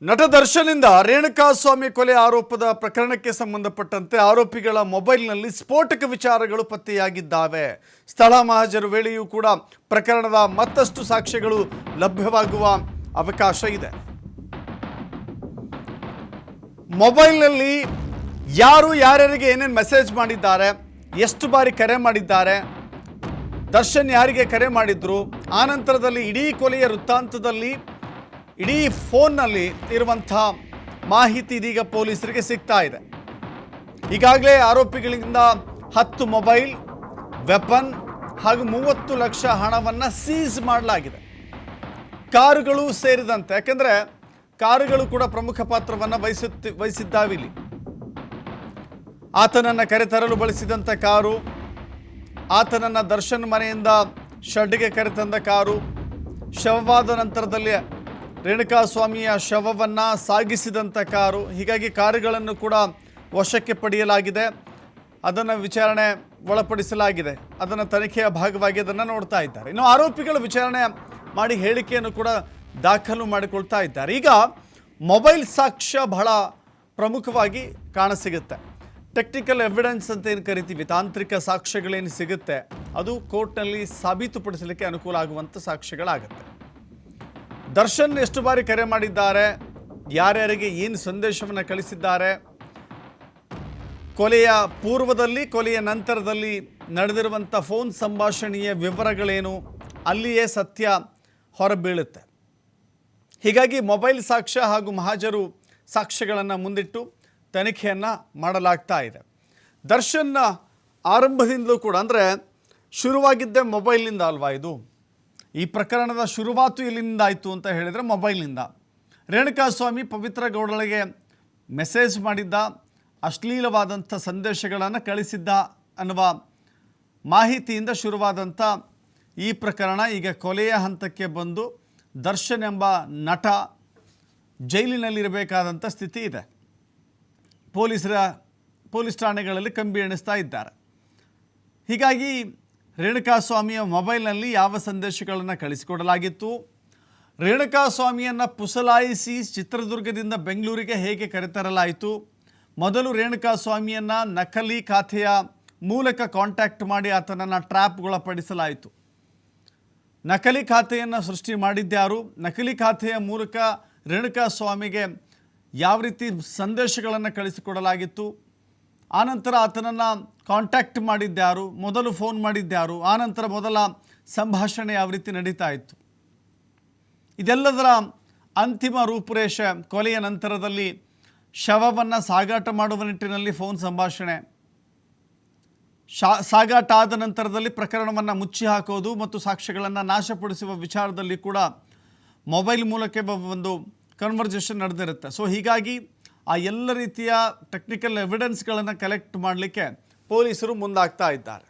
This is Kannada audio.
ನಟ ದರ್ಶನ್ನಿಂದ ರೇಣುಕಾಸ್ವಾಮಿ ಕೊಲೆ ಆರೋಪದ ಪ್ರಕರಣಕ್ಕೆ ಸಂಬಂಧಪಟ್ಟಂತೆ ಆರೋಪಿಗಳ ಮೊಬೈಲ್ನಲ್ಲಿ ಸ್ಫೋಟಕ ವಿಚಾರಗಳು ಪತ್ತೆಯಾಗಿದ್ದಾವೆ. ಸ್ಥಳ ಮಹಾಜರು ವೇಳೆಯೂ ಕೂಡ ಪ್ರಕರಣದ ಮತ್ತಷ್ಟು ಸಾಕ್ಷ್ಯಗಳು ಲಭ್ಯವಾಗುವ ಅವಕಾಶ ಇದೆ. ಮೊಬೈಲ್ನಲ್ಲಿ ಯಾರು ಯಾರ್ಯಾರಿಗೆ ಏನೇನು ಮೆಸೇಜ್ ಮಾಡಿದ್ದಾರೆ, ಎಷ್ಟು ಬಾರಿ ಕರೆ ಮಾಡಿದ್ದಾರೆ, ದರ್ಶನ್ ಯಾರಿಗೆ ಕರೆ ಮಾಡಿದ್ರು, ಆನಂತರದಲ್ಲಿ ಇಡೀ ಕೊಲೆಯ ವೃತ್ತಾಂತದಲ್ಲಿ ಇಡೀ ಫೋನ್ನಲ್ಲಿ ಇರುವಂಥ ಮಾಹಿತಿ ಇದೀಗ ಪೊಲೀಸರಿಗೆ ಸಿಗ್ತಾ ಇದೆ. ಈಗಾಗಲೇ ಆರೋಪಿಗಳಿಂದ 10 ಮೊಬೈಲ್, ವೆಪನ್ ಹಾಗೂ 30 ಲಕ್ಷ ಹಣವನ್ನು ಸೀಸ್ ಮಾಡಲಾಗಿದೆ. ಕಾರುಗಳು ಸೇರಿದಂತೆ, ಯಾಕೆಂದರೆ ಕಾರುಗಳು ಕೂಡ ಪ್ರಮುಖ ಪಾತ್ರವನ್ನು ವಹಿಸಿದ್ದಾವಿಲ್ಲಿ. ಆತನನ್ನು ಕರೆತರಲು ಬಳಸಿದಂಥ ಕಾರು, ಆತನನ್ನು ದರ್ಶನ್ ಮನೆಯಿಂದ ಶೆಡ್ಗೆ ಕರೆತಂದ ಕಾರು, ಶವವಾದ ನಂತರದಲ್ಲಿ ರೇಣುಕಾಸ್ವಾಮಿಯ ಶವವನ್ನು ಸಾಗಿಸಿದಂಥ ಕಾರು, ಹೀಗಾಗಿ ಕಾರುಗಳನ್ನು ಕೂಡ ವಶಕ್ಕೆ ಪಡೆಯಲಾಗಿದೆ. ಅದನ್ನು ವಿಚಾರಣೆ ಒಳಪಡಿಸಲಾಗಿದೆ. ಅದನ್ನು ತನಿಖೆಯ ಭಾಗವಾಗಿ ಅದನ್ನು ನೋಡ್ತಾ ಇದ್ದಾರೆ. ಇನ್ನು ಆರೋಪಿಗಳು ವಿಚಾರಣೆ ಮಾಡಿ ಹೇಳಿಕೆಯನ್ನು ಕೂಡ ದಾಖಲು ಮಾಡಿಕೊಳ್ತಾ ಇದ್ದಾರೆ. ಈಗ ಮೊಬೈಲ್ ಸಾಕ್ಷ್ಯ ಬಹಳ ಪ್ರಮುಖವಾಗಿ ಕಾಣಸಿಗುತ್ತೆ. ಟೆಕ್ನಿಕಲ್ ಎವಿಡೆನ್ಸ್ ಅಂತ ಏನು ಕರಿತೀವಿ, ತಾಂತ್ರಿಕ ಸಾಕ್ಷ್ಯಗಳೇನು ಸಿಗುತ್ತೆ, ಅದು ಕೋರ್ಟ್ನಲ್ಲಿ ಸಾಬೀತುಪಡಿಸಲಿಕ್ಕೆ ಅನುಕೂಲ ಆಗುವಂಥ ಸಾಕ್ಷ್ಯಗಳಾಗುತ್ತೆ. ದರ್ಶನ್ ಎಷ್ಟು ಬಾರಿ ಕರೆ ಮಾಡಿದ್ದಾರೆ, ಯಾರ್ಯಾರಿಗೆ ಏನು ಸಂದೇಶವನ್ನು ಕಳಿಸಿದ್ದಾರೆ, ಕೊಲೆಯ ಪೂರ್ವದಲ್ಲಿ ಕೊಲೆಯ ನಂತರದಲ್ಲಿ ನಡೆದಿರುವಂಥ ಫೋನ್ ಸಂಭಾಷಣೆಯ ವಿವರಗಳೇನು, ಅಲ್ಲಿಯೇ ಸತ್ಯ ಹೊರಬೀಳುತ್ತೆ. ಹೀಗಾಗಿ ಮೊಬೈಲ್ ಸಾಕ್ಷ್ಯ ಹಾಗೂ ಮಹಾಜರು ಸಾಕ್ಷ್ಯಗಳನ್ನು ಮುಂದಿಟ್ಟು ತನಿಖೆಯನ್ನು ಮಾಡಲಾಗ್ತಾ ಇದೆ. ದರ್ಶನ್ನ ಆರಂಭದಿಂದಲೂ ಕೂಡ, ಅಂದರೆ ಶುರುವಾಗಿದ್ದೇ ಮೊಬೈಲ್ನಿಂದ ಅಲ್ವಾ ಇದು? ಈ ಪ್ರಕರಣದ ಶುರುವಾತು ಎಲ್ಲಿಂದ ಆಯಿತು ಅಂತ ಹೇಳಿದರೆ ಮೊಬೈಲ್ನಿಂದ. ರೇಣುಕಾಸ್ವಾಮಿ ಪವಿತ್ರ ಗೌಡಳಿಗೆ ಮೆಸೇಜ್ ಮಾಡಿದ್ದ, ಅಶ್ಲೀಲವಾದಂಥ ಸಂದೇಶಗಳನ್ನು ಕಳಿಸಿದ್ದ ಅನ್ನುವ ಮಾಹಿತಿಯಿಂದ ಶುರುವಾದಂಥ ಈ ಪ್ರಕರಣ ಈಗ ಕೊಲೆಯ ಹಂತಕ್ಕೆ ಬಂದು ದರ್ಶನ್ ಎಂಬ ನಟ ಜೈಲಿನಲ್ಲಿರಬೇಕಾದಂಥ ಸ್ಥಿತಿ ಇದೆ. ಪೊಲೀಸ್ ಠಾಣೆಗಳಲ್ಲಿ ಕಂಬಿ ಎಣಿಸ್ತಾ ಇದ್ದಾರೆ. ಹೀಗಾಗಿ ರೇಣುಕಾಸ್ವಾಮಿಯ ಮೊಬೈಲ್ನಲ್ಲಿ ಯಾವ ಸಂದೇಶಗಳನ್ನು ಕಳಿಸಿಕೊಡಲಾಗಿತ್ತು, ರೇಣುಕಾಸ್ವಾಮಿಯನ್ನು ಪುಸಲಾಯಿಸಿ ಚಿತ್ರದುರ್ಗದಿಂದ ಬೆಂಗಳೂರಿಗೆ ಹೇಗೆ ಕರೆತರಲಾಯಿತು, ಮೊದಲು ರೇಣುಕಾಸ್ವಾಮಿಯನ್ನು ನಕಲಿ ಖಾತೆಯ ಮೂಲಕ ಕಾಂಟ್ಯಾಕ್ಟ್ ಮಾಡಿ ಆತನನ್ನು ಟ್ರ್ಯಾಪ್ಗೊಳಪಡಿಸಲಾಯಿತು. ನಕಲಿ ಖಾತೆಯನ್ನು ಸೃಷ್ಟಿ ಮಾಡಿದ್ಯಾರು, ನಕಲಿ ಖಾತೆಯ ಮೂಲಕ ರೇಣುಕಾಸ್ವಾಮಿಗೆ ಯಾವ ರೀತಿ ಸಂದೇಶಗಳನ್ನು ಕಳಿಸಿಕೊಡಲಾಗಿತ್ತು, ಆನಂತರ ಆತನನ್ನು ಕಾಂಟ್ಯಾಕ್ಟ್ ಮಾಡಿದ್ಯಾರು, ಮೊದಲು ಫೋನ್ ಮಾಡಿದ್ಯಾರು, ಆನಂತರ ಮೊದಲ ಸಂಭಾಷಣೆ ಯಾವ ರೀತಿ ನಡೀತಾ ಇತ್ತು, ಇದೆಲ್ಲದರ ಅಂತಿಮ ರೂಪುರೇಷೆ ಕೊಲೆಯ ನಂತರದಲ್ಲಿ ಶವವನ್ನು ಸಾಗಾಟ ಮಾಡುವ ನಿಟ್ಟಿನಲ್ಲಿ ಫೋನ್ ಸಂಭಾಷಣೆ, ಸಾಗಾಟ ಆದ ನಂತರದಲ್ಲಿ ಪ್ರಕರಣವನ್ನು ಮುಚ್ಚಿ ಹಾಕೋದು ಮತ್ತು ಸಾಕ್ಷ್ಯಗಳನ್ನು ನಾಶಪಡಿಸುವ ವಿಚಾರದಲ್ಲಿ ಕೂಡ ಮೊಬೈಲ್ ಮೂಲಕ ಒಂದು ಕನ್ವರ್ಜೇಷನ್ ನಡೆದಿರುತ್ತೆ. ಸೊ ಹೀಗಾಗಿ ಆ ಎಲ್ಲ ರೀತಿಯ ಟೆಕ್ನಿಕಲ್ ಎವಿಡೆನ್ಸ್ಗಳನ್ನು ಕಲೆಕ್ಟ್ ಮಾಡಲಿಕ್ಕೆ ಪೊಲೀಸರು ಮುಂದಾಗ್ತಾ ಇದ್ದಾರೆ.